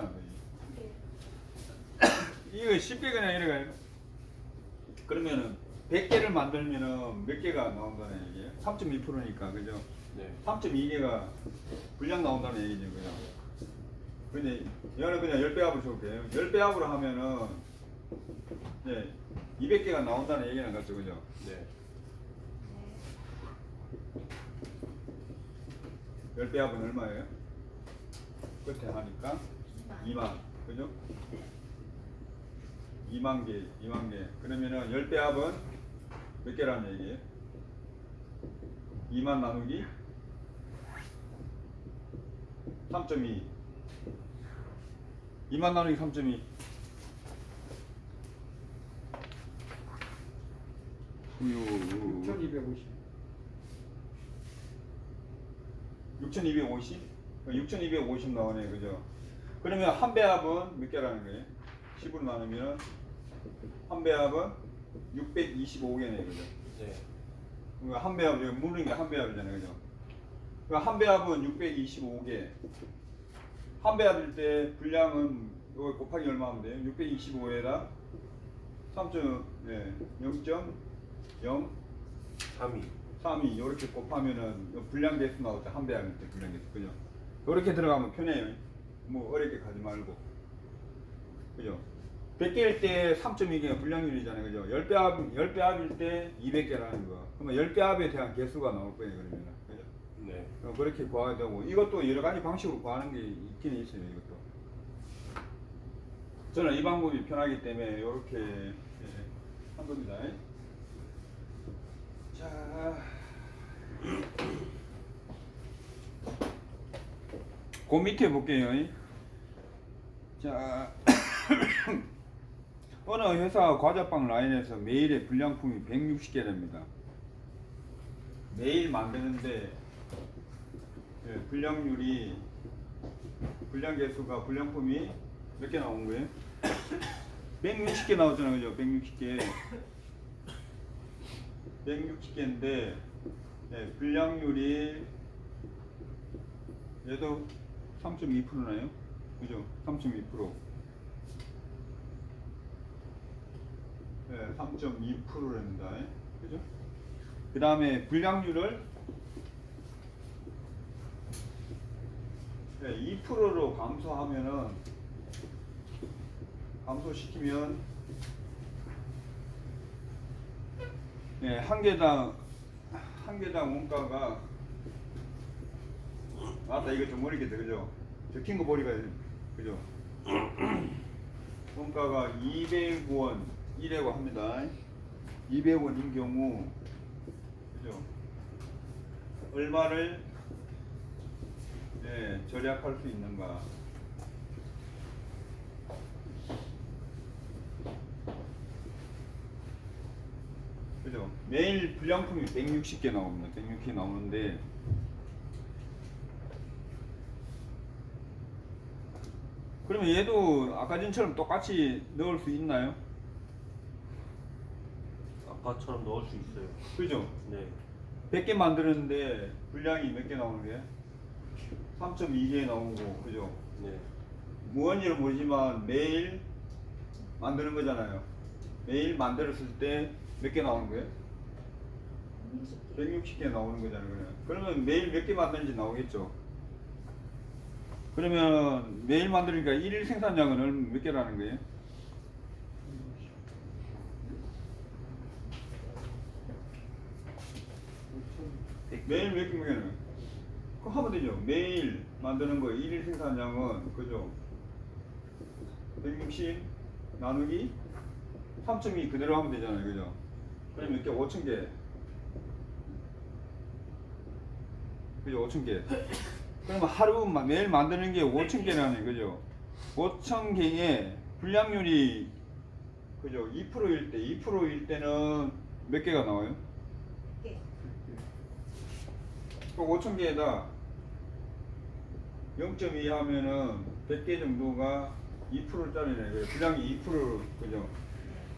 없잖아. 이거 쉽게 그냥 이래가요. 그러면은 100개를 만들면은 몇 개가 나온다는 얘기예요? 3.2%니까 그죠? 네. 3.2개가 분량 나온다는 얘기죠, 그죠? 근데 얘는 그냥 10배 합을 줄게요. 10배 합으로 하면은 네, 200개가 나온다는 얘기는 같죠, 그죠? 네. 10배 합은 얼마예요? 끝에 하니까 2만, 그죠? 2만 개, 2만 개. 그러면은 10배 합은 몇 개라는 얘기예요? 2만 나누기 3.2. 2만 나누기 3.2. 6250. 6250? 6250 나오네, 그죠? 그러면 한 배합은 몇 개라는 거예요? 10으로 나누면 한 배합은 625개네, 그죠? 네. 그러니까 한 배합, 여기 묻는 게 한 배합이잖아요, 그죠? 그러니까 한 배합은 625개. 한 배합일 때 분량은 이거 곱하기 얼마 하면 돼요? 625에다 0.0 3위. 3이 이렇게 곱하면은 분량 개수 나오죠. 한 배합일 때 분량 개수, 그죠? 이렇게 들어가면 편해요. 뭐 어렵게 가지 말고, 그죠? 100개일 때 3.2개가 분량률이잖아요, 그죠? 10배 합일 때 200개라는 거. 그러면 10배 합에 대한 개수가 나올 거예요, 그러면, 그죠? 네. 그렇게 구해야 되고, 이것도 여러 가지 방식으로 구하는 게 있긴 있어요, 이것도. 저는 이 방법이 편하기 때문에 이렇게 한 겁니다. 자, 그 밑에 볼게요. 자, 어느 회사 과자빵 라인에서 매일의 불량품이 160개랍니다. 매일 만드는데 분량률이 분량 개수가 분량품이 몇 개 나온 거예요? 160개 나왔잖아요, 그죠? 160개. 160개인데 분량률이 얘도 3.2%나요? 그죠? 3.2%. 네, 3.2%랍니다. 그죠? 그 다음에 분량률을 2%로 감소하면은, 감소시키면, 한 개당 원가가, 맞다, 이거 좀 어렵겠다, 그죠? 적힌 거 보니까, 그죠? 원가가 200원, 이라고 합니다. 200원인 경우, 그죠? 얼마를 절약할 수 있는가? 그죠? 매일 불량품이 160개 나옵니다. 160개 나오는데, 그러면 얘도 아까 전처럼 똑같이 넣을 수 있나요? 아까처럼 넣을 수 있어요. 그죠? 네. 100개 만드는데 분량이 몇 개 나오는 거예요? 3.2개 나오고, 그죠? 네. 무언지는 모르지만 매일 만드는 거잖아요. 매일 만들었을 때 몇 개 나오는 거예요? 160개 나오는 거잖아요. 그러면 매일 몇 개 만드는지 나오겠죠? 그러면 매일 만드니까 1일 생산량은 몇 개라는 거예요? 매일 몇 개면 그거 하면 되죠. 매일 만드는 거 1일 생산량은, 그죠? 160 나누기 3.2 그대로 하면 되잖아요, 그죠? 그럼 이렇게 5,000개, 그죠? 5,000개. 그러면 하루 매일 만드는 게 5,000개라는, 그죠? 5,000개의 분량률이, 그죠? 2%일 때, 2%일 때는 몇 개가 나와요? 그 5,000개에다 0.2 하면은 100개 정도가 2%짜리네. 분량이 2%, 그죠?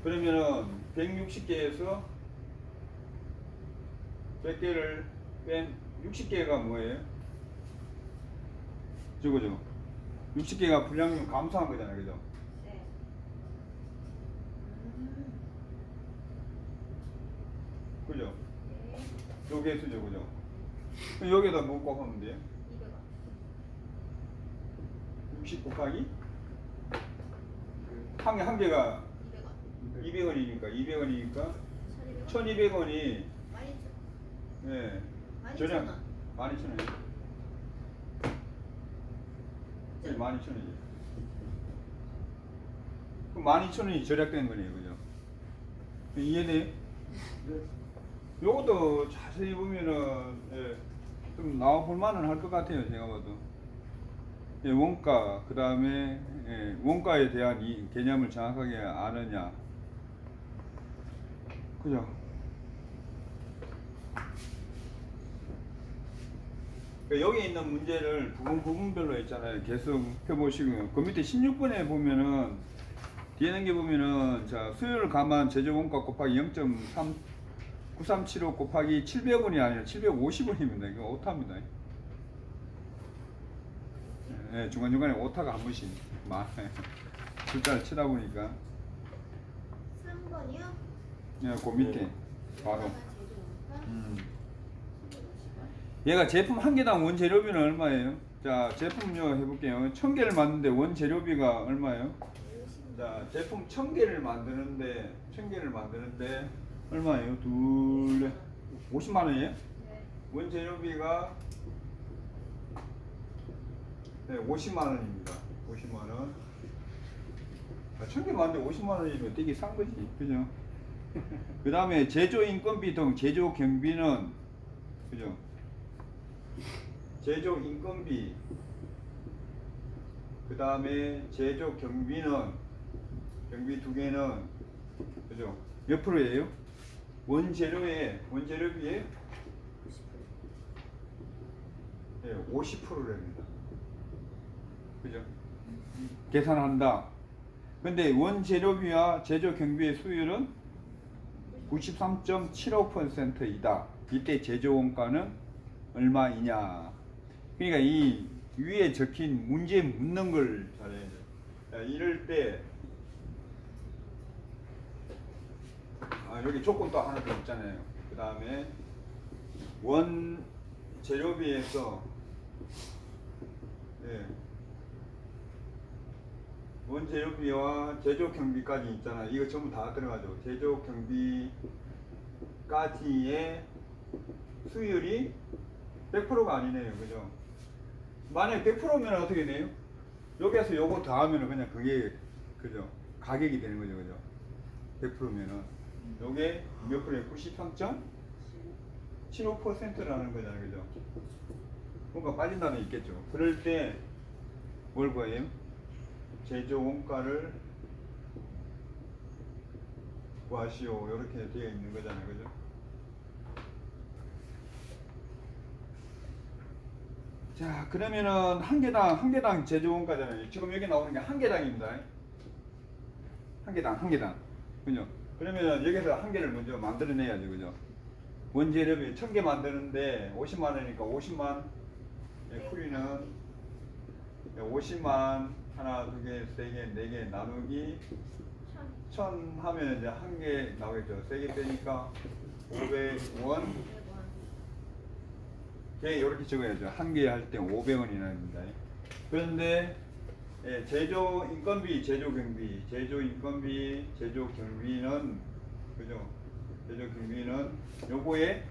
그러면은 160개에서 100개를 뺀 60개가 뭐예요? 저거죠? 60개가 불량률 감소한 거잖아요, 그죠? 네. 그죠? 네. 요 개수죠, 그죠? 그럼 여기에다 뭐 곱하면 돼요? 200원. 60 곱하기 한 개가 200원. 200원이니까 200원이니까 1200원. 1200원이 12,000원. 예. 12,000원. 12,000원이죠. 12,000원이죠. 그럼 12,000원이 절약된 거네요, 그죠? 이해돼요? 네. 요것도 자세히 보면은 예, 좀 나와 볼 만은 할 것 같아요, 제가 봐도. 예, 원가, 그 다음에 예, 원가에 대한 이 개념을 정확하게 아느냐, 그죠? 그러니까 여기 있는 문제를 부분별로 있잖아요. 계속 펴보시고요. 그 밑에 16번에 보면은 뒤에 있는 게 보면은 자 수요를 감안 제조 원가 곱하기 0.9375 곱하기 700원이 아니라 750원입니다. 이거 오타입니다. 예, 중간중간에 오타가 한 번씩 숫자를 치다 보니까 3번이요? 예, 그 밑에 바로 제조원가? 얘가 제품 한 개당 원재료비는 얼마예요? 자 제품요 해볼게요. 1000개를 만드는데 원재료비가 얼마예요? 자 제품 1000개를 만드는데 얼마예요? 50만 원이에요? 네. 원재료비가 네, 50만 원입니다. 50만 원. 1000개 만드는데 50만 원이면 되게 싼 거지, 그죠? 그 다음에 제조 인건비 등 제조 경비는 그죠? 제조 인건비 그 다음에 제조 경비는 경비 두 개는 그죠? 몇 프로예요? 원재료비에 예, 50%랍니다. 그죠? 계산한다. 근데 원재료비와 제조 경비의 수율은 93.75%이다. 이때 제조 원가는 얼마이냐? 그러니까 이 위에 적힌 문제에 묻는 걸 잘해야 돼. 이럴 때 여기 조건 또 하나 더 있잖아요. 그 다음에 원 재료비에서 예, 원 재료비와 제조 경비까지 있잖아요. 이거 전부 다 들어가죠. 제조 경비까지의 수율이 100%가 아니네요. 그죠? 만약에 100%면 어떻게 돼요? 여기에서 요거 더하면 그냥 그게 그죠? 가격이 되는 거죠. 그죠? 100%면은 요게 몇 프로예요? 93.75%라는 거잖아요. 그죠? 뭔가 빠진다는 있겠죠. 그럴 때 뭘 구해요? 제조 원가를 구하시오. 이렇게 되어 있는 거잖아요. 그죠? 자, 그러면은 한 개당 제조 원가잖아요. 지금 여기 나오는 게 한 개당입니다. 한 개당. 그죠? 그러면은 여기서 한 개를 먼저 만들어내야죠. 그죠? 원재료비 1000개 만드는데 50만 원이니까 50만 풀이는 50만 하나, 두 개, 세 개, 네 개 나누기 1000 하면 이제 한 개 나오겠죠. 세 개 빼니까 500원. 예, 이렇게 적어야죠. 한 개 할 때 500원이 나옵니다. 그런데 예, 제조 인건비, 제조 경비, 제조 인건비, 제조 경비는 그죠? 제조 경비는 요거에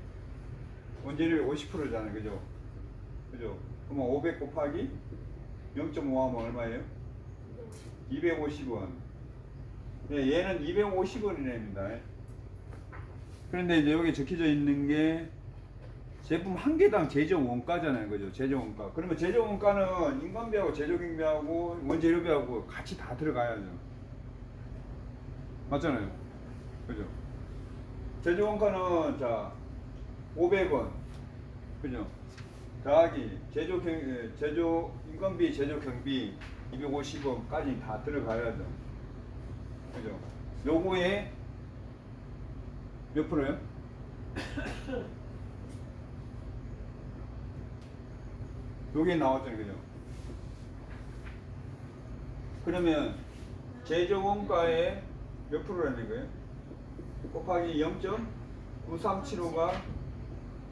원재료의 50%잖아요. 그죠? 그죠? 그러면 500 곱하기 0.5 하면 얼마예요? 250원. 예, 얘는 250원이랍니다. 그런데 이제 여기 적혀져 있는 게 제품 한 개당 제조 원가잖아요. 그죠? 제조 원가. 그러면 제조 원가는 인건비하고 제조 경비하고 원재료비하고 같이 다 들어가야죠. 맞잖아요. 그죠? 제조 원가는 자 500원. 그죠? 더하기 제조 인건비, 제조 경비 250원까지 다 들어가야죠. 그죠? 요거에 몇 프로요? 여기에 나왔잖아요. 그죠? 그러면 제조 원가의 몇 프로라는 거예요? 곱하기 0.9375가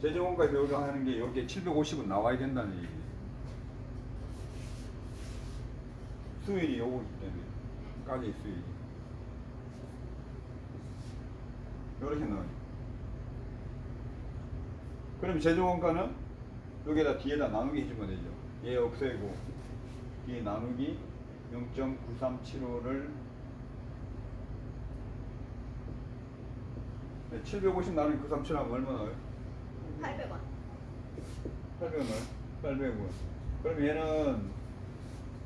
제조 원가 배우가 하는 게 여기에 750은 나와야 된다는 얘기예요. 수율이 요거기 때문에 가게 수율이 이렇게 나와요. 그럼 제조 원가는 여기에다 뒤에다 나누기 해주면 되죠. 얘 없애고 뒤에 나누기 0.9375를 750 나누기 937 하면 얼마 나와요? 800원. 800원 나와요? 800원. 그럼 얘는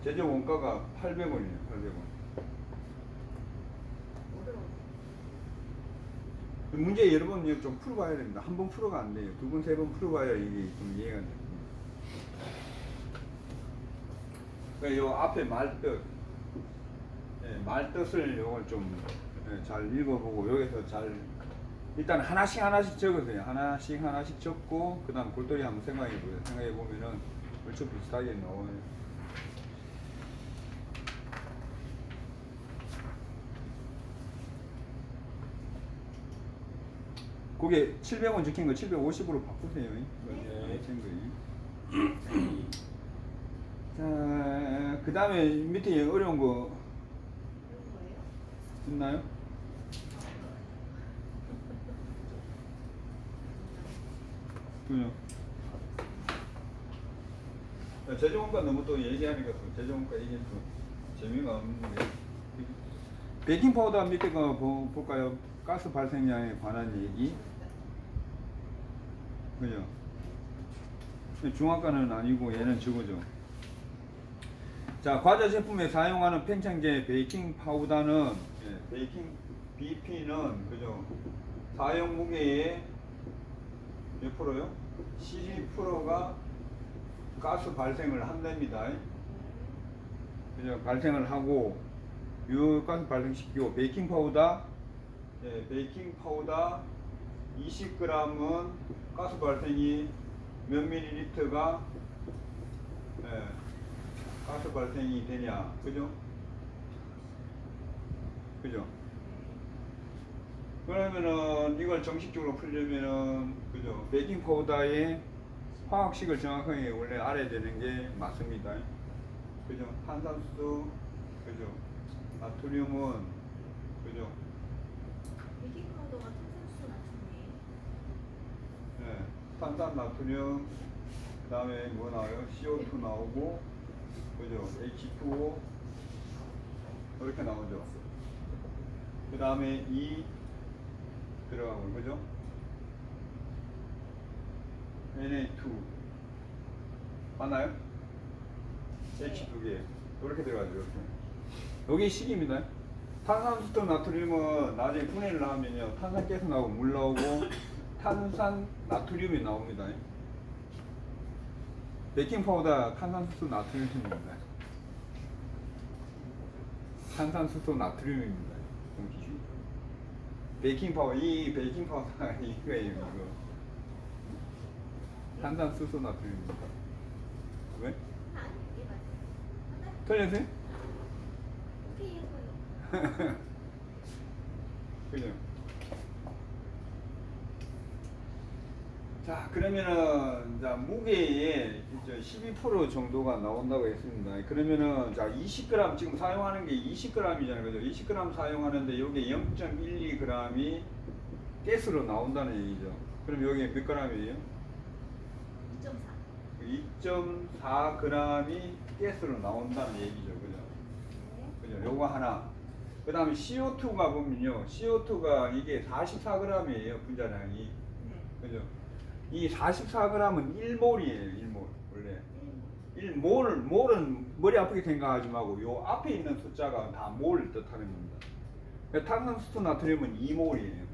제조 원가가 800원이에요. 800원. 어려워. 문제 여러 번 좀 풀어봐야 됩니다. 한 번 풀어가 안 돼요. 두 번, 세 번 풀어봐야 이게 좀 이해가 돼요. 그러니까 요 앞에 말뜻, 예, 말뜻을 요걸 좀 잘 읽어보고 여기서 잘 일단 하나씩 적으세요. 하나씩 적고 그 다음 골똘히 한번 생각해보세요. 생각해보면은 얼추 비슷하게 나와요. 그게 700원 적힌 거 750으로 바꾸세요. 네. 자, 그 다음에 밑에 어려운 거 이런 거예요? 있나요? 그죠? 제조원가 너무 또 얘기하니까 또 제조원가 이게 또 재미가 없는데 베이킹 파우더 밑에 거 볼까요? 가스 발생량에 관한 얘기. 그죠? 중화가는 아니고 얘는 저거죠. 자, 과자 제품에 사용하는 팽창제 베이킹 파우더는 베이킹 BP는 그죠? 사용 무게의 몇 프로요? 12%가 가스 발생을 한답니다. 그죠? 발생을 하고 이 가스 발생시키고 베이킹 파우더 베이킹 파우더 20g은 가스 발생이 몇 밀리리터가 가스 발생이 되냐, 그죠? 그죠? 그러면은 이걸 정식적으로 풀려면은 그죠? 베이킹 파우더의 화학식을 정확하게 원래 알아야 되는 게 맞습니다. 그죠? 탄산수, 그죠? 나트륨은 그죠? 베이킹 파우더가 탄산수 나중에 네, 탄산 나트륨, 그 다음에 뭐 나와요? CO2 나오고, 그죠? H2O 이렇게 나오죠. 그 다음에 E 들어가고, 그죠? Na2 맞나요? H 두 개 이렇게 들어가죠. 이렇게. 여기 식입니다. 탄산수도 나트륨은 나중에 분해를 하면요 탄산가스 나오고 물 나오고 탄산 나트륨이 나옵니다. 베이킹 파우더 탄산수소 나트륨입니다. 탄산수소 나트륨입니다. 공기중. 베이킹 파우더 이 베이킹 파우더가 이거예요. 이거. 탄산수소 나트륨입니다. 왜? 아니 이게 맞아요. 틀렸어요? 오케이 해서요. 그죠? 자, 그러면은, 자, 무게에 12% 정도가 나온다고 했습니다. 그러면은, 자, 20g, 지금 사용하는 게 20g이잖아요. 그죠? 20g 사용하는데, 여기 0.12g이 가스로 나온다는 얘기죠. 그럼 여기 몇 g이에요? 2.4. 2.4g이 가스로 나온다는 얘기죠. 그죠? 네. 그죠? 요거 하나. 그 다음에 CO2가 보면요. CO2가 이게 44g이에요. 분자량이. 네. 그죠? 이 44g은 1몰이에요. 1몰. 원래. 1몰은 머리 아프게 생각하지 말고 요 앞에 있는 숫자가 다 몰을 뜻하는 겁니다. 그러니까 탄산수소 나트륨은 2몰이에요.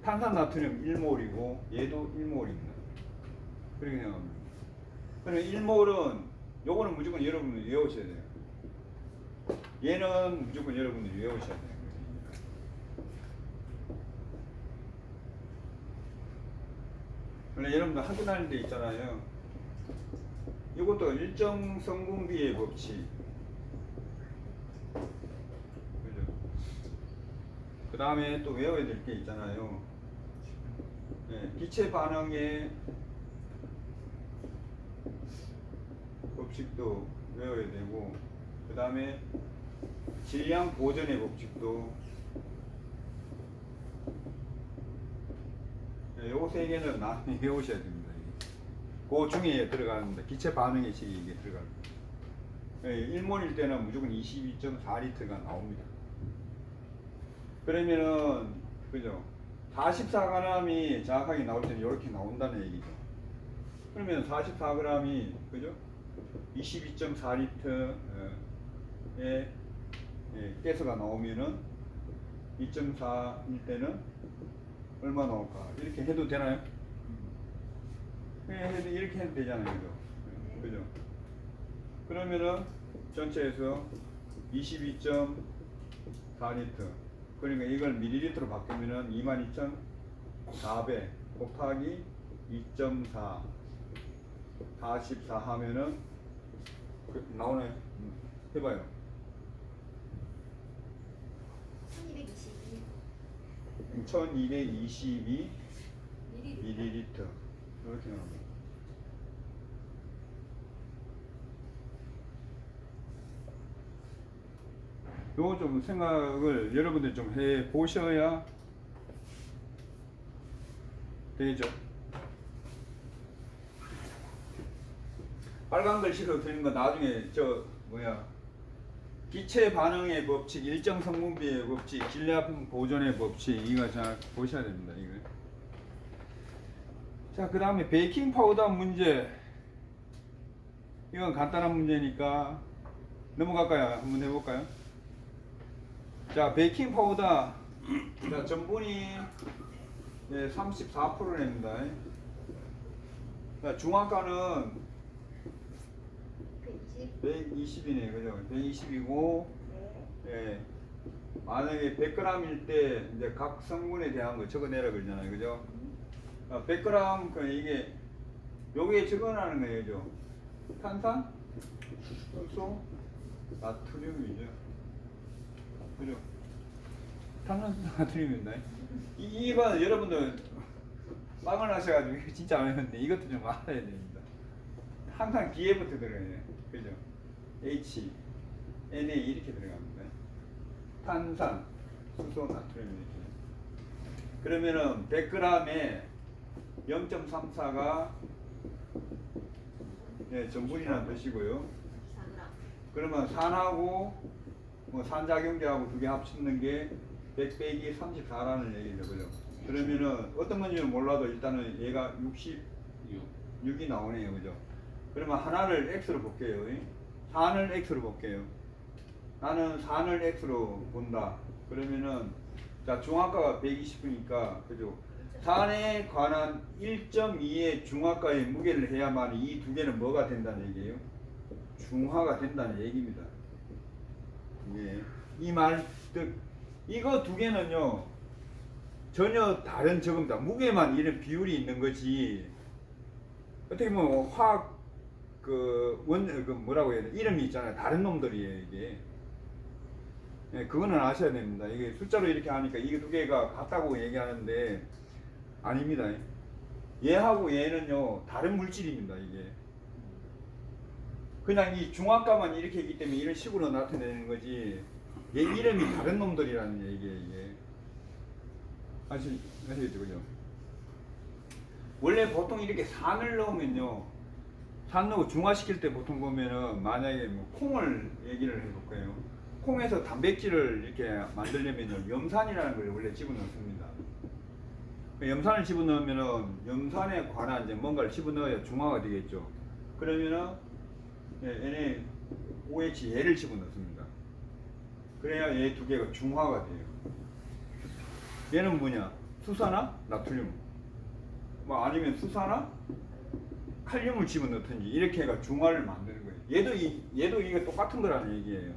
탄산 나트륨 1몰이고 얘도 1몰입니다. 그렇게 생각합니다. 그러면 1몰은 요거는 무조건 여러분들 외우셔야 돼요. 얘는 무조건 여러분들 외우셔야 돼요. 원래 여러분들 학교 다닐 때 있잖아요. 이것도 일정 성분비의 법칙. 그 다음에 또 외워야 될 게 있잖아요. 예, 기체 반응의 법칙도 외워야 되고, 그 다음에 질량 보존의 법칙도, 요 세 개는 나중에 외우셔야 됩니다. 그 중에 들어가는데 기체 반응의 식이 이게 들어갑니다. 1몰일 때는 무조건 22.4리터가 나옵니다. 그러면은 그죠? 44g이 정확하게 나올 때는 이렇게 나온다는 얘기죠. 그러면 44g이 그죠? 22.4리터의 가스가 나오면은 2.4일 때는 얼마 나올까? 이렇게 해도 되나요? 이렇게 해도 되잖아요, 그죠? 그죠? 그러면은 전체에서 22.4리터. 그러니까 이걸 밀리리터로 바꾸면은 22,400 곱하기 2.4 44 하면은 나오네. 해봐요. 1222 1222 밀리리터. 밀리리터. 이렇게 나옵니다. 요거 좀 생각을 여러분들 좀 해 보셔야 되죠. 빨간 글씨로 드리는 거 나중에 저 뭐야 기체 반응의 법칙, 일정 성분비의 법칙, 질량 보존의 법칙 이거 잘 보셔야 됩니다. 이거. 자, 그 다음에 베이킹 파우더 문제. 이건 간단한 문제니까 넘어갈까요? 한번 해볼까요? 자, 베이킹 파우더. 자, 전분이 34%랍니다. 자, 중화가는 120. 120이네, 그죠? 120이고, 네. 예. 만약에 100g일 때 이제 각 성분에 대한 거 적어내라 그러잖아요, 그죠? 100g 그 이게 여기에 적어놔는 거예요, 그죠? 탄산, 수소, 나트륨이죠, 그죠? 탄산, 나트륨입니다. 이건 여러분들 빵을 하셔가지고 이거 진짜 안 했는데 이것도 좀 알아야 됩니다. 항상 뒤에부터 들어가요, 그죠? H, Na 이렇게 들어갑니다. 탄산, 수소, 나트륨 이렇게. 그러면은 100g에 0.34가 전분이라는 뜻이고요. 4g. 그러면 산하고 뭐 산작용제하고 두 개 합치는 게 100 빼기 34라는 얘기죠, 그죠? 그러면은 어떤 건지는 몰라도 일단은 얘가 66이 나오네요, 그죠? 그러면 하나를 x로 볼게요. 산을 x로 볼게요. 나는 산을 x로 본다. 그러면은 자, 중화가가 120이니까 그죠? 산에 관한 1.2의 중화가의 무게를 해야만 이 두 개는 뭐가 된다는 얘기예요? 중화가 된다는 얘기입니다. 예. 이 말 뜻, 이거 두 개는요 전혀 다른 저겁니다. 무게만 이런 비율이 있는 거지. 어떻게 보면 화학 그 뭐라고 해야 돼? 이름이 있잖아요. 다른 놈들이에요 이게. 예, 그거는 아셔야 됩니다. 이게 숫자로 이렇게 하니까 이 두 개가 같다고 얘기하는데 아닙니다. 얘하고 얘는요 다른 물질입니다. 이게 그냥 이 중화가만 이렇게 있기 때문에 이런 식으로 나타내는 거지 얘 이름이 다른 놈들이라는 얘기예요. 이게 아시겠죠, 그죠? 원래 보통 이렇게 산을 넣으면요, 산 넣고 중화시킬 때 보통 보면은 만약에 뭐 콩을 얘기를 해볼 거예요. 콩에서 단백질을 이렇게 만들려면요 염산이라는 걸 원래 집어넣습니다. 염산을 집어넣으면은 염산에 관한 이제 뭔가를 집어넣어야 중화가 되겠죠. 그러면은 NaOH 얘를 집어넣습니다. 그래야 얘 두 개가 중화가 돼요. 얘는 뭐냐? 수산화, 나트륨. 뭐 아니면 수산화, 칼륨을 집어넣든지 이렇게 해가 중화를 만드는 거예요. 얘도 이게 똑같은 거라는 얘기예요.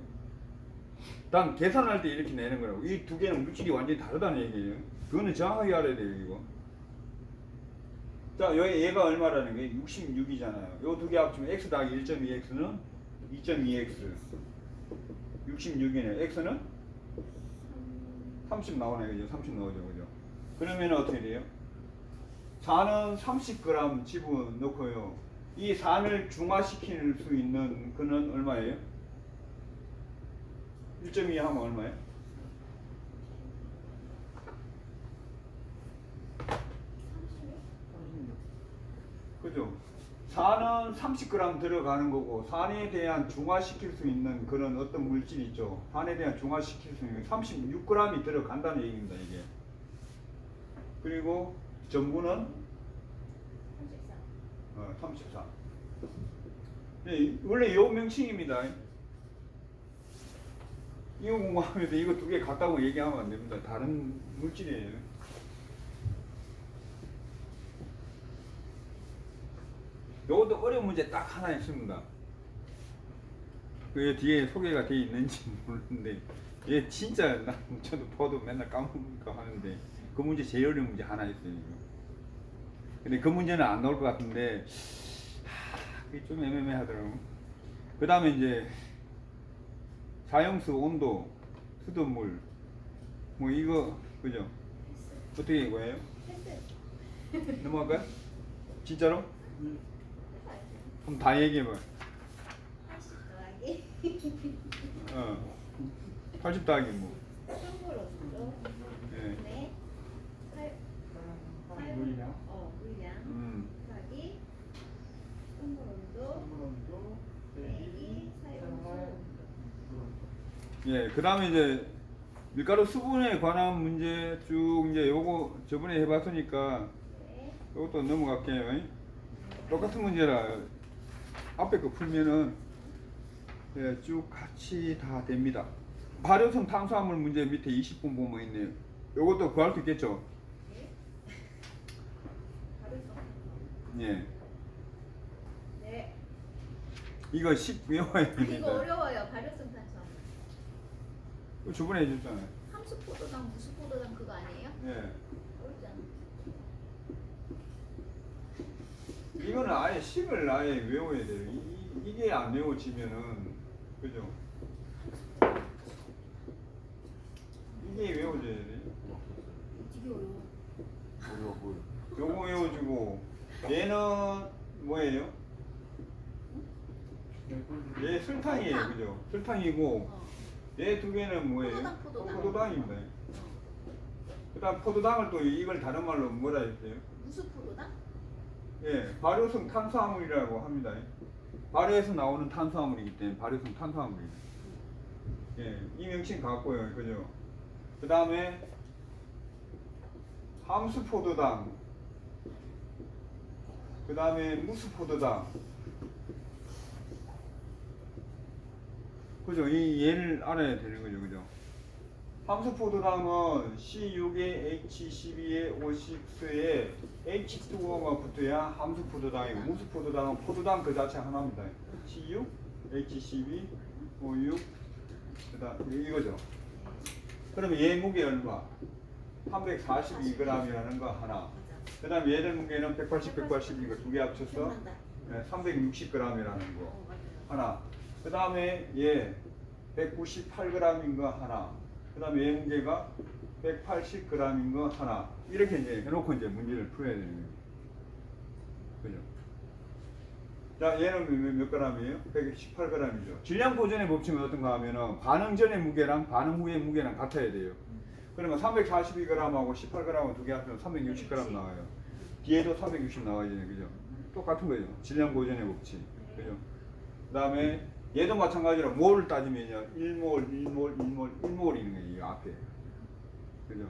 단 계산할 때 이렇게 내는 거라고. 이 두 개는 물질이 완전히 다르다는 얘기예요. 그거는 정확하게 알아야 돼요, 이거. 자, 얘가 얼마라는 게 66이잖아요. 요 두 개 합치면 x 더하기 1.2x는 2.2x. 66이네. x는 30 나오네, 그죠? 30 나오죠, 그죠? 그러면 어떻게 돼요? 산은 30g 집어넣고요. 이 산을 중화시킬 수 있는 그는 얼마예요? 1.2 하면 얼마예요? 36. 그죠? 산은 30g 들어가는 거고 산에 대한 중화시킬 수 있는 그런 어떤 물질이 있죠. 산에 대한 중화시킬 수 있는 36g이 들어간다는 얘기입니다. 이게. 그리고 전부는 34. 34. 네, 원래 요 명칭입니다. 이거 공부하면서 이거 두 개 같다고 얘기하면 안 됩니다. 다른 물질이에요. 요것도 어려운 문제 딱 하나 있습니다. 그 뒤에 소개가 돼 있는지 모르는데 얘 진짜 나 저도 봐도 맨날 까먹으니까 하는데 그 문제 제일 어려운 문제 하나 있어요. 근데 그 문제는 안 나올 것 같은데 그게 좀 애매하더라고. 그 다음에 이제 사용수 온도, 수돗물 뭐 이거 그죠? 어떻게 이거예요? 패스. 넘어갈까요? 진짜로? 그럼 다 얘기해봐. 80 더하기 80 더하기 뭐. 승부로도 예. 네. 물량. 물량 더하기 승부로도 빼기 사용수. 예, 그 다음에 이제 밀가루 수분에 관한 문제 쭉 이제 요거 저번에 해봤으니까 네. 요것도 넘어갈게요. 똑같은 문제라 앞에 거 풀면은 예, 쭉 같이 다 됩니다. 발효성 탄수화물 문제 밑에 20분 보면 있네요. 요것도 구할 수 있겠죠? 네. 가르쳐. 예. 네. 이거 10 외워야 이거 됩니다. 어려워요. 발효성 탄수화물. 저번에 해줬잖아요. 함수포도당, 무수포도당 그거 아니에요? 예. 어렵잖아. 이거는 아예 10을 아예 외워야 돼요. 이게 안 외워지면은 그죠? 이게 외워져야 돼. 되게 어려워. 어려워 보여. 요거 외워주고 얘는 뭐예요? 얘 설탕이에요, 설탕. 그죠? 설탕이고 어. 얘 두 개는 뭐예요? 포도당, 포도당. 포도당입니다. 그다음 포도당을 또 이걸 다른 말로 뭐라 했어요? 무수포도당? 예, 발효성 탄수화물이라고 합니다. 발효에서 나오는 탄수화물이기 때문에 발효성 탄수화물입니다. 예, 이 명칭 같고요, 그죠? 그 다음에 함수포도당, 그 다음에 무수포도당, 그죠? 이 얘를 알아야 되는 거죠, 그죠? 함수포도당은 C6에 H12에 O6에 H2O가 붙어야 함수포도당이고 무수포도당은 포도당 그 자체 하나입니다. C6, H12, O6, 그다음 이거죠. 그러면 얘 무게 얼마? 342g이라는 거 하나. 그 다음 얘들 무게는 180, 180 이거 두 개 합쳐서 기억난다. 360g이라는 거 어, 맞아요. 하나. 그 다음에 얘 198g인 거 하나. 그 다음에 얘 무게가 180g인 거 하나. 이렇게 이제 해놓고 이제 문제를 풀어야 되는 거예요. 그죠? 자, 얘는 몇 g이에요? 118g이죠. 질량 보존의 법칙은 어떤가 하면은 반응 전의 무게랑 반응 후의 무게랑 같아야 돼요. 그러면 342g하고 18g하고 두 개 합치면 360g 나와요. 뒤에도 360 나와야 되는 그죠? 똑같은 거죠. 질량 보존의 법칙. 그죠? 그 다음에 얘도 마찬가지로 몰을 따지면요. 1몰, 1몰, 1몰, 1몰이 있는 거예요. 이 앞에. 그죠?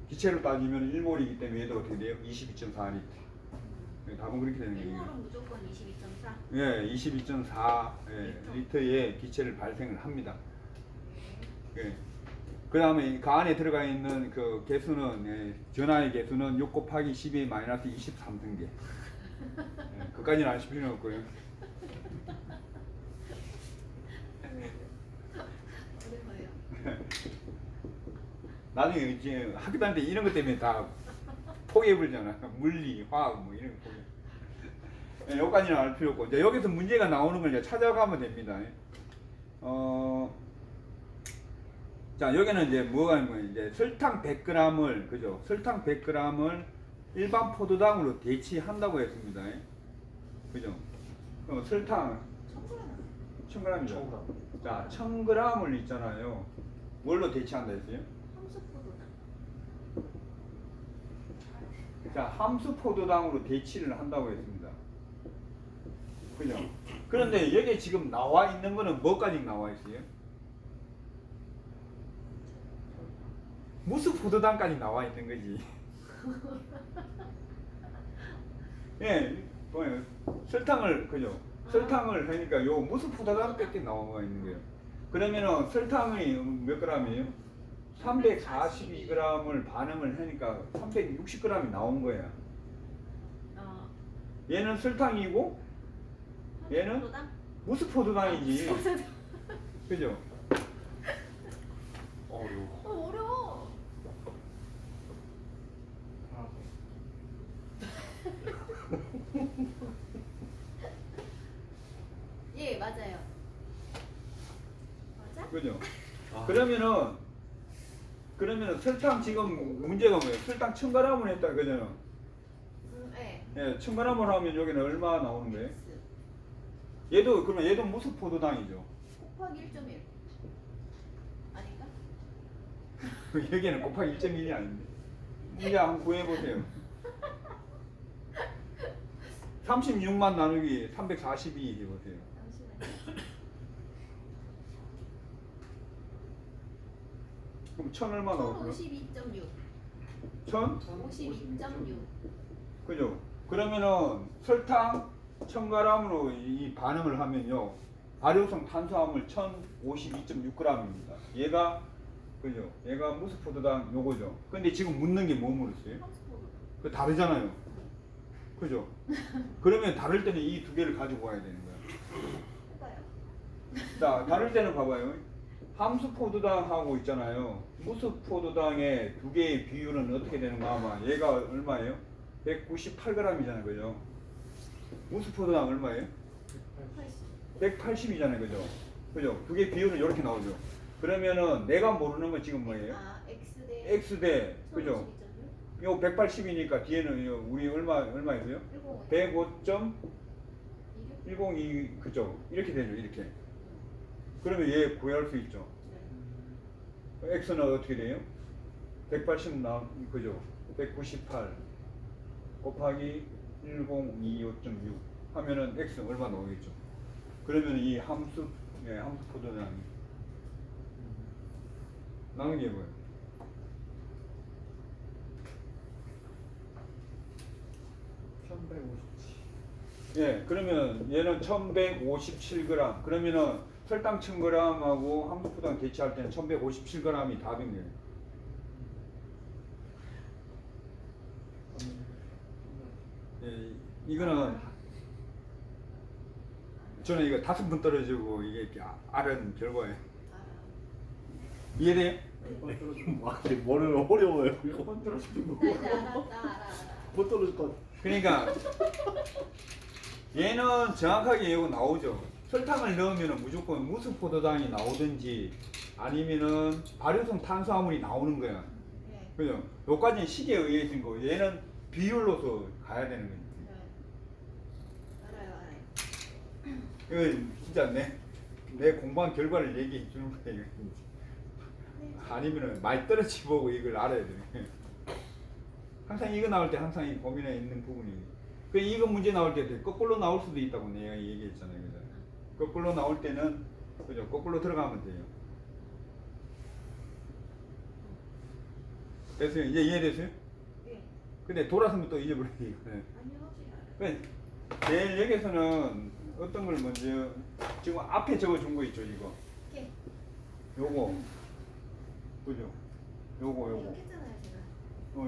기체로 따지면 1몰이기 때문에 얘도 어떻게 돼요? 22.4리터. 답은 그렇게 되는 거예요. 1몰은 무조건 22.4. 예, 22.4 예, 리터의 기체를 발생을 합니다. 예. 그 다음에 그 안에 들어가 있는 그 개수는 예, 전하의 개수는 6 곱하기 12 마이너스 23승계. 예, 그까지는 아실 필요는 없고요. 어려워요. 나중에 이제 학교 다닐 때 이런 것 때문에 다 포기해버리잖아. 물리, 화학 뭐 이런 거 포기. 예, 여기까지는 알 필요 없고 이제 여기서 문제가 나오는 걸 이제 찾아가면 됩니다. 자, 여기는 이제 뭐가 있는 거예요? 이제 설탕 100g을, 그죠? 설탕 100g을 일반 포도당으로 대치한다고 했습니다. 그죠? 그럼 설탕 청구라나 1000g이죠. 1000g. 자, 1000g을 있잖아요. 뭘로 대치한다 했어요? 함수포도당. 자, 함수 포도당으로 대치를 한다고 했습니다. 그죠? 그런데 여기 지금 나와 있는 거는 뭐까지 나와 있어요? 무수 포도당까지 나와 있는 거지. 예, 뭐예요? 설탕을, 그죠? 설탕을 하니까 요 무수 포도당밖에 나와 있는 거예요. 그러면은 설탕이 몇 g이에요? 342g을 반응을 하니까 360g이 나온 거야. 어. 얘는 설탕이고 얘는 함수포도당? 무수 포도당이지. 그죠? 어려워. 어려워. 예, 맞아요. 맞아? 그죠? 아. 그러면은 설탕 지금 문제가 뭐예요? 설탕 1000g을 했다 그죠? 예. 예, 1000g을 하면 여기는 얼마 나오는 거예요? X 얘도 그러면 얘도 무수 포도당이죠. 곱하기 1.1 아닌가? 여기는 곱하기 1.1이 아닌데. 문제 한번 구해 보세요. 36만 나누기 342 해보세요. 잠시만요. 그럼 1000 얼마 나오고요? 52.6 1000? 52.6 그죠? 그러면은 설탕 1000g으로 이 반응을 하면요. 발효성 탄수화물 1052.6g입니다. 얘가 그죠? 얘가 무수 포도당 요거죠. 근데 지금 묻는 게 뭐 물었어요? 함수포도당. 그 다르잖아요. 그죠? 그러면 다를 때는 이 두 개를 가지고 와야 되는 거야. 해봐요. 자, 다를 때는 봐봐요. 함수 포도당하고 있잖아요. 무수 포도당의 두 개의 비율은 어떻게 되는가 아마 얘가 얼마예요? 198g이잖아요. 그죠? 무수 포도당 얼마예요? 180이잖아요. 그죠? 그죠? 두 개 비율은 이렇게 나오죠. 그러면은 내가 모르는 건 지금 뭐예요? 아, X 대 X 대 그죠? 52.6 요 180이니까 뒤에는 요 우리 얼마예요? 105 105.102 그죠? 이렇게 되죠. 이렇게. 그러면 얘 구할 수 있죠. X는 어떻게 돼요? 180 그죠? 198 곱하기 1025.6 하면은 X 얼마 나오겠죠? 그러면 이 함수 포도당이 나오는 게 뭐예요? 예, 그러면 얘는 1157g. 그러면은 설탕 1000g하고 함수 포도당 대체할 때는 1157g이 답인 거예요. 예, 이거는 저는 이거 5분 떨어지고 이게 이렇게 아는 결과예요. 이해돼요? 막 머리는 어려워요. 네, 알아. 못 떨어질 것 같아. 그러니까 얘는 정확하게 이거 나오죠. 설탕을 넣으면 무조건 무수 포도당이 나오든지 아니면은 발효성 탄수화물이 나오는 거야. 네. 그죠? 요까지는 시계에 의해서인 거고 얘는 비율로서 가야 되는 거지. 네. 알아요. 이건 진짜 내 공부한 결과를 얘기해 주는 거예요. 아니면은 많이 떨어지 보고 이걸 알아야 돼. 항상 이거 나올 때 항상 이 고민에 있는 부분이. 그 이거 문제 나올 때 거꾸로 나올 수도 있다고 내가 얘기했잖아요. 그죠? 거꾸로 나올 때는 그죠? 거꾸로 들어가면 돼요. 됐어요? 이제 이해됐어요? 네. 근데 돌아서면 또 잊어버려요. 이거는. 아니요, 그 제일 여기서는 어떤 걸 먼저 지금 앞에 적어준 거 있죠, 이거. 오케이. 요거. 그죠? 요거. 이렇게 했잖아요, 제가.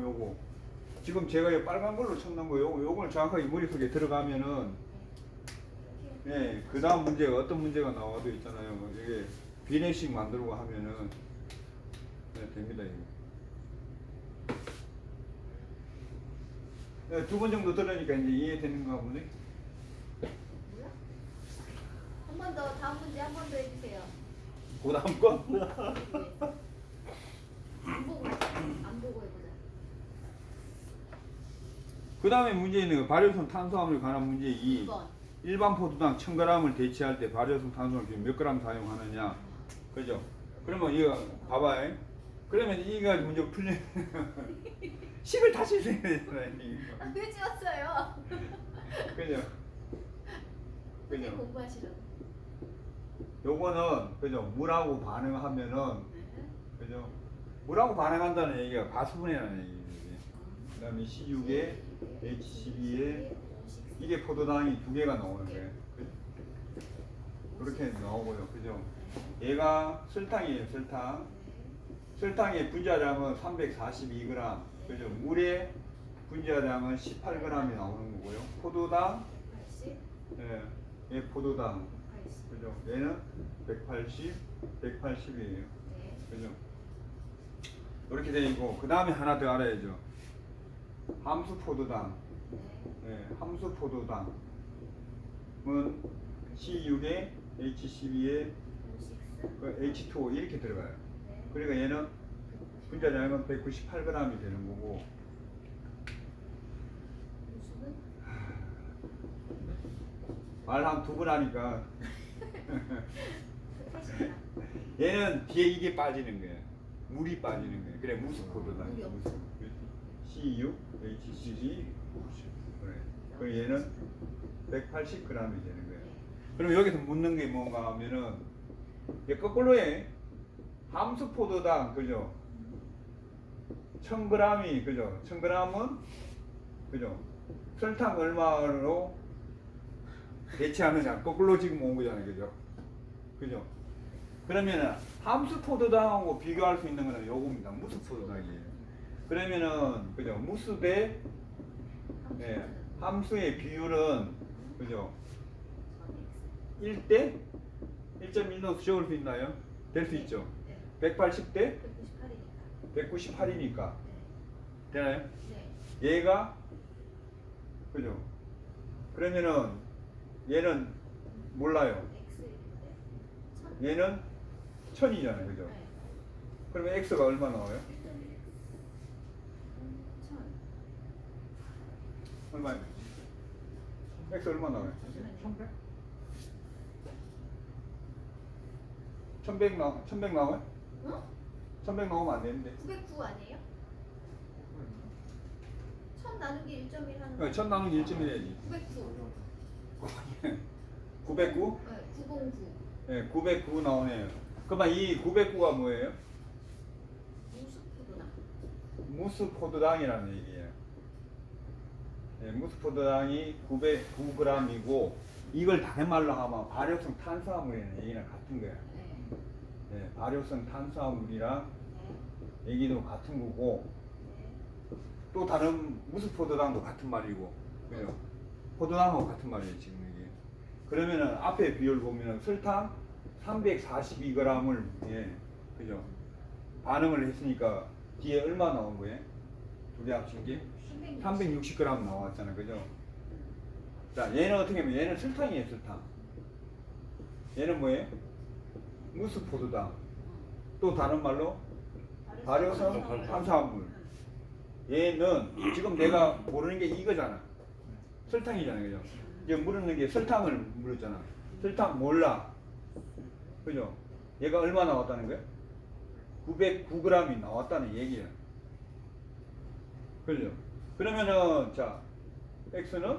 요거. 지금 제가 이 빨간 걸로 쳤는 거 요걸 정확하게 머릿속에 들어가면은 이렇게. 예, 그 다음 문제가 어떤 문제가 나와도 있잖아요. 이게 비례식 만들고 하면은 네, 됩니다, 이거. 2번 정도 들으니까 이제 이해되는가 보네. 뭐야? 한 번 더, 다음 문제 한 번 더 해주세요. 그 다음 거? 네. 그 다음에 문제는 발효성 탄수화물에 관한 문제 2. 2번. 일반 포도당 1000g을 대체할 때 발효성 탄수화물 몇 g 사용하느냐. 그죠? 그러면 이거 봐봐요. 그러면 이거 문제 풀리면 10을 다시 써야 되잖아요. 아, 왜 지웠어요? 그죠? 그게 그죠? 공부하시라고. 요거는 그죠? 물하고 반응하면은 네. 그죠? 물하고 반응한다는 얘기가 가수분해라는 얘기죠. 그다음에 C6에 H12에 이게 포도당이 두 개가 나오는 거예요. 그죠? 그렇게 나오고요. 그죠? 얘가 설탕이에요. 설탕. 설탕의 분자량은 342g. 그죠? 물의 분자량은 18g이 나오는 거고요. 포도당 80, 예, 얘 포도당 80. 그죠? 얘는 180, 180이에요. 네. 그죠? 이렇게 돼 있고 그 다음에 하나 더 알아야죠. 함수 포도당, 네. 예, 함수 포도당은 C6에 H12에 H2O 이렇게 들어가요. 네. 그러니까 얘는 분자량은 198g이 되는 거고 무수는 말 한 두 번 하니까 흑해진다. 얘는 뒤에 이게 빠지는 거예요. 물이 빠지는 거예요. 그래 무수포도당. 물이 없어. C6, H12 그래. 그리고 얘는 180g이 되는 거예요. 그럼 여기서 묻는 게 뭔가 하면은 이게 거꾸로 해. 함수 포도당 그죠? 1000g이 그죠? 1000g은 그죠? 설탕 얼마로 대체하느냐 거꾸로 지금 온 거잖아요. 그죠? 그죠? 그러면은 함수 포도당하고 비교할 수 있는 거는 요겁니다. 무수 포도당이에요. 그러면은 그죠? 무수 대 예, 함수의 비율은 그죠? 1대 1.1로 적을 수 있나요? 될 수 있죠. 네. 180대 198이니까. 198이니까 네. 되나요? 네. 얘가 그죠? 그러면은 얘는 몰라요. X인데. 얘는 1000이잖아요. 그죠? 네. 그러면 X가 얼마 나와요? 1000. 얼마요? X 얼마 나와요? 1100 나와요? 어? 1100 나오면 안 되는데. 909 아니에요? 1000 나누기 1.1 하는 거. 1000 나누기 1점 해야지. 909. 909? 네, 909. 네, 909 나오네요. 그러면 이 909가 뭐예요? 무수포도나. 무스포도당이라는 얘기예요. 네, 무스포도당이 909g이고 이걸 다른 말로 하면 발효성 탄수화물이라는 얘기랑 같은 거예요. 네. 네, 발효성 탄수화물이랑 네. 얘기도 같은 거고 네. 또 다른 무스포도당도 같은 말이고 그죠? 포도당하고 같은 말이에요 지금 이게. 그러면은 앞에 비율 보면은 설탕 342g을 예, 그죠? 반응을 했으니까 뒤에 얼마 나온 거예요? 두 개 합친 게 360g 나왔잖아요, 그죠? 자, 얘는 어떻게 하면 얘는 설탕이에요, 설탕. 얘는 뭐예요? 무스포도당. 또 다른 말로 발효성 탄수화물. 얘는 지금 내가 모르는 게 이거잖아. 설탕이잖아요, 그죠? 이제 물었는 게 설탕을 물었잖아. 설탕 몰라. 그죠? 얘가 얼마 나왔다는 거야? 909g이 나왔다는 얘기야. 그죠? 그러면은, 자, X는,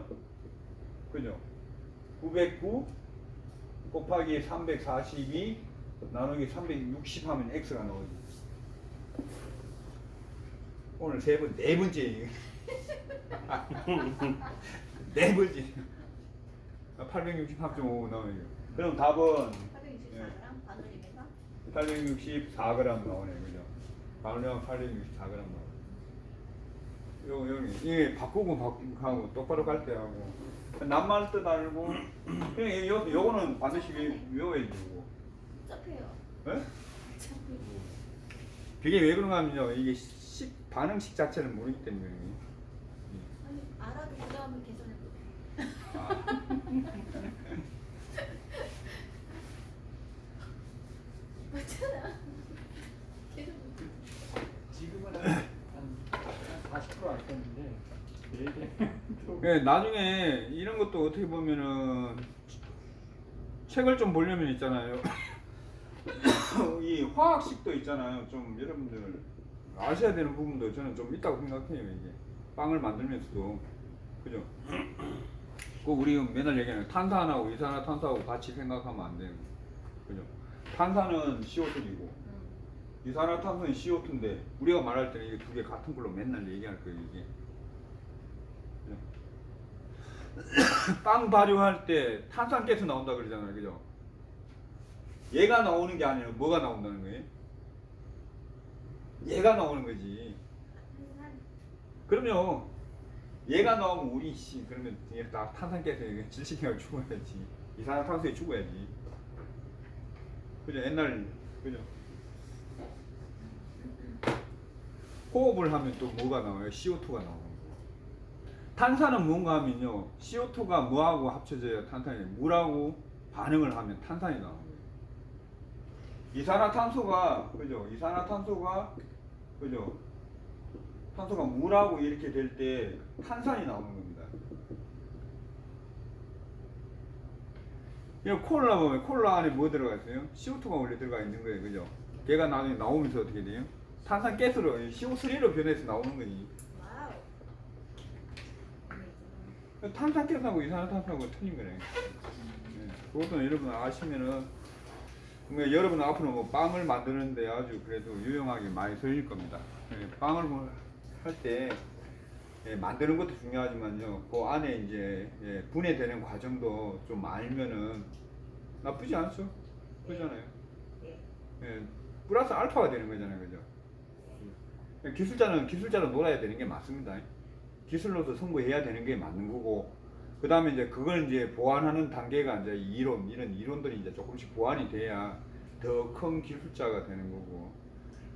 그죠? 909 곱하기 342 나누기 360 하면 X가 나오지. 오늘 네 번째. 네 번째. 863.5 나오네요. 그럼 답은 864g 반올림해서 864g 나오네요. 그죠? 반올림하면 864g 나오네요. 여기, 이게 바꾸고 똑바로 갈 때 하고. 낱말 뜻 알고. 그냥 요거는 반드시 외워야지, 요거. 복잡해요. 예? 복잡해요. 그게 왜 그런가 하면요. 이게 반응식 자체를 모르기 때문에. 아니 알아도 그 다음에 계산해 보. 아. 맞잖아. 계속. 지금은 한 40%안 썼는데 내일에 예, 나중에 이런 것도 어떻게 보면은 책을 좀 보려면 있잖아요. 이 화학식도 있잖아요. 좀 여러분들 아셔야 되는 부분도 저는 좀 있다고 생각해요. 이게 빵을 만들면서도 그죠? 꼭 우리 맨날 얘기하는 탄산하고 이산화탄소하고 같이 생각하면 안 돼요. 그죠? 탄산은 CO2이고 이산화탄소는 CO2인데 우리가 말할 때는 이게 두 개 같은 걸로 맨날 얘기할 거예요. 이게 빵 발효할 때 탄산가스 나온다 그러잖아요. 그죠? 얘가 나오는 게 아니라 뭐가 나온다는 거예요? 얘가 나오는 거지. 그럼요. 얘가 나오면 우리 그러면 얘 다 탄산가스에 질식해가 죽어야지. 이산화탄소에 죽어야지. 그죠? 옛날 그죠? 호흡을 하면 또 뭐가 나와요? CO2가 나오는 거예요. 탄산은 뭔가 하면요. CO2가 뭐하고 합쳐져야 탄산이 물하고 반응을 하면 탄산이 나오는 거예요. 이산화탄소가 그죠? 이산화탄소가 그죠? 탄소가 물하고 이렇게 될 때 탄산이 나오는 겁니다. 이 콜라 보면 콜라 안에 뭐 들어가 있어요? CO2가 원래 들어가 있는 거예요. 그죠? 걔가 나중에 나오면서 어떻게 돼요? 탄산가스로 CO3로 변해서 나오는 거지. 와우. 탄산가스하고 이산화탄소하고 틀린 거네. 네. 그것도 여러분 아시면은 여러분 앞으로 뭐 빵을 만드는데 아주 그래도 유용하게 많이 쓰일 겁니다. 네, 빵을 뭐 할 때 만드는 것도 중요하지만요. 그 안에 이제 분해되는 과정도 좀 알면은 나쁘지 않죠? 그러잖아요. 예, 플러스 알파가 되는 거잖아요. 그죠? 기술자로 놀아야 되는 게 맞습니다. 기술로서 승부해야 되는 게 맞는 거고, 그 다음에 이제 그걸 이제 보완하는 단계가 이제 이런 이론들이 이제 조금씩 보완이 돼야 더 큰 기술자가 되는 거고,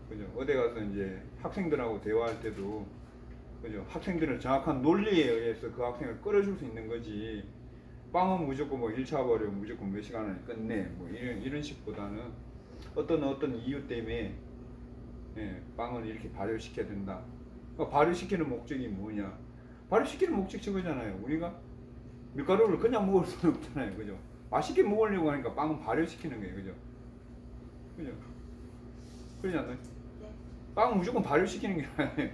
그죠? 어디 가서 이제 학생들하고 대화할 때도, 그죠? 학생들은 정확한 논리에 의해서 그 학생을 끌어줄 수 있는 거지, 빵은 무조건 뭐 1차 버려 무조건 몇 시간 안에 끝내, 뭐 이런 식보다는 어떤 이유 때문에 빵을 이렇게 발효시켜야 된다. 그러니까 발효시키는 목적이 뭐냐? 발효시키는 목적 저거잖아요. 우리가 밀가루를 그냥 먹을 수는 없잖아요. 그죠? 맛있게 먹으려고 하니까 빵은 발효시키는 거예요. 그죠? 그죠? 그러지 않나요? 네. 빵은 무조건 발효시키는 게 아니에요.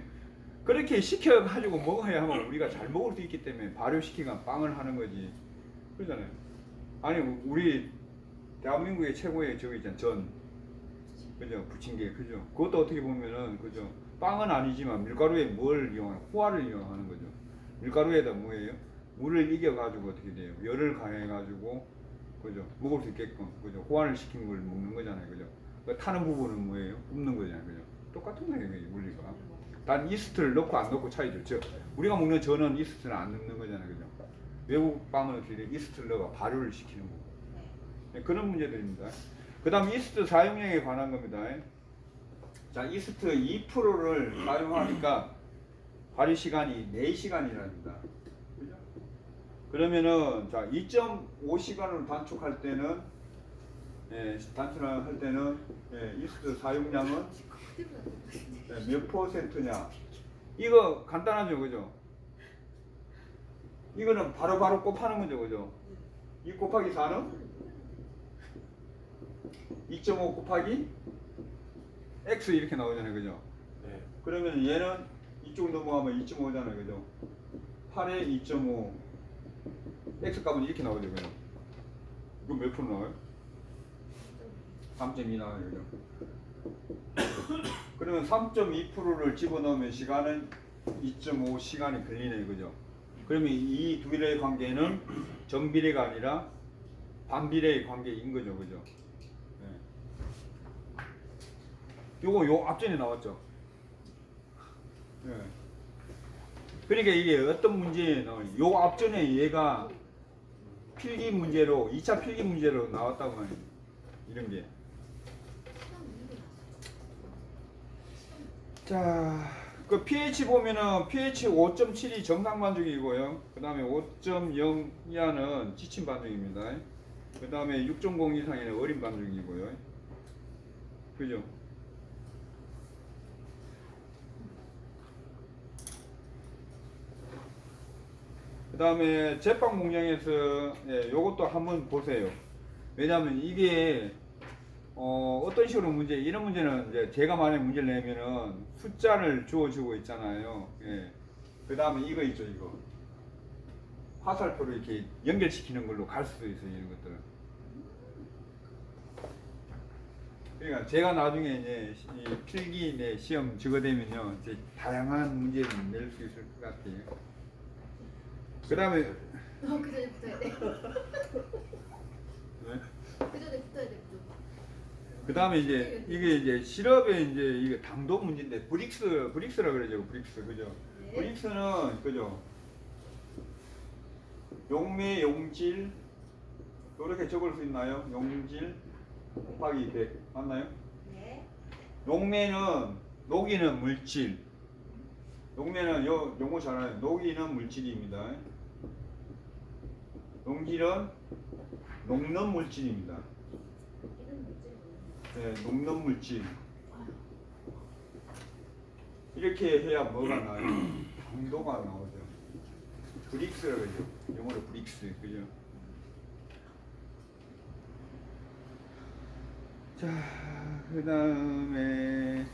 그렇게 시켜가지고 먹어야 하면 우리가 잘 먹을 수 있기 때문에 발효시키가 빵을 하는 거지. 그러잖아요. 아니, 우리 대한민국의 최고의 저기 있잖아요. 전. 그죠? 부침개. 그죠? 그것도 어떻게 보면은, 그죠? 빵은 아니지만 밀가루에 뭘 이용하는, 호화를 이용하는 거죠. 밀가루에다 뭐예요? 물을 이겨가지고 어떻게 돼요? 열을 가해가지고, 그죠? 먹을 수 있게끔, 그죠? 호화를 시킨 걸 먹는 거잖아요. 그죠? 그 타는 부분은 뭐예요? 굽는 거잖아요. 그죠? 똑같은 거예요. 물리가. 단 이스트를 넣고 안 넣고 차이죠. 즉, 우리가 먹는 전은 이스트를 안 넣는 거잖아요. 그죠? 외국 빵은 어떻게 돼요? 이스트를 넣어 발효를 시키는 거고. 네, 그런 문제들입니다. 그 다음 이스트 사용량에 관한 겁니다. 자, 이스트 2%를 사용하니까 발효 시간이 4시간이랍니다. 그죠? 그러면은 자, 2.5시간으로 단축할 때는 단축할 때는 이스트 사용량은 몇 퍼센트냐? 이거 간단하죠, 그죠? 이거는 바로 곱하는 거죠, 그죠? 2 곱하기 4는 2.5 곱하기 x 이렇게 나오잖아요, 그죠? 네. 그러면 얘는 이쪽 넘어가면 2.5잖아요, 그죠? 8에 2.5 x 값은 이렇게 나오죠, 그죠? 이거 몇 프로 나와요? 3.2 나와요, 그죠? 그러면 3.2%를 집어넣으면 시간은 2.5 시간이 걸리네요, 그죠? 그러면 이 두 개의 관계는 정비례가 아니라 반비례의 관계인 거죠, 그죠? 요거 요 앞전에 나왔죠. 그러니까 이게 어떤 문제에 나와요? 요 앞전에 얘가 필기 문제로 2차 필기 문제로 나왔다고 하는 이런 게. 자, 그 pH 보면은 pH 5.7이 정상 반죽이고요. 그 다음에 5.0 이하는 지친 반죽입니다. 그 다음에 6.0 이상에는 어린 반죽이고요. 그죠? 그 다음에 제빵 공정에서 예, 요것도 한번 보세요. 왜냐하면 이게 어떤 식으로 문제, 이런 문제는 이제 제가 만약 문제를 내면은 숫자를 주어주고 있잖아요. 예. 그 다음에 이거 있죠, 이거. 화살표로 이렇게 연결시키는 걸로 갈 수도 있어요, 이런 것들은. 그러니까 제가 나중에 이제 이 필기 내 시험 적어되면요, 이제 다양한 문제를 낼 수 있을 것 같아요. 그 다음에, 그 전에 붙어야 돼. 네? 그 전에 붙어야 돼. 그 다음에 이제 이게 이제 실업에 이제 이게 당도 문제인데 브릭스라 그러죠, 브릭스, 그죠? 네. 브릭스는 그죠? 용매, 용질 이렇게 적을 수 있나요? 용질 곱하기 100 맞나요? 네. 용매는 녹이는 물질. 용매는 용어 잘 알아요. 녹이는 물질입니다. 용질은 녹는 물질입니다. 이런 문제. 네, 녹는 물질. 이렇게 해야 뭐가 나요? 당도가 나오죠. 브릭스라고 그러죠. 영어로 브릭스, 그죠? 자, 그 다음에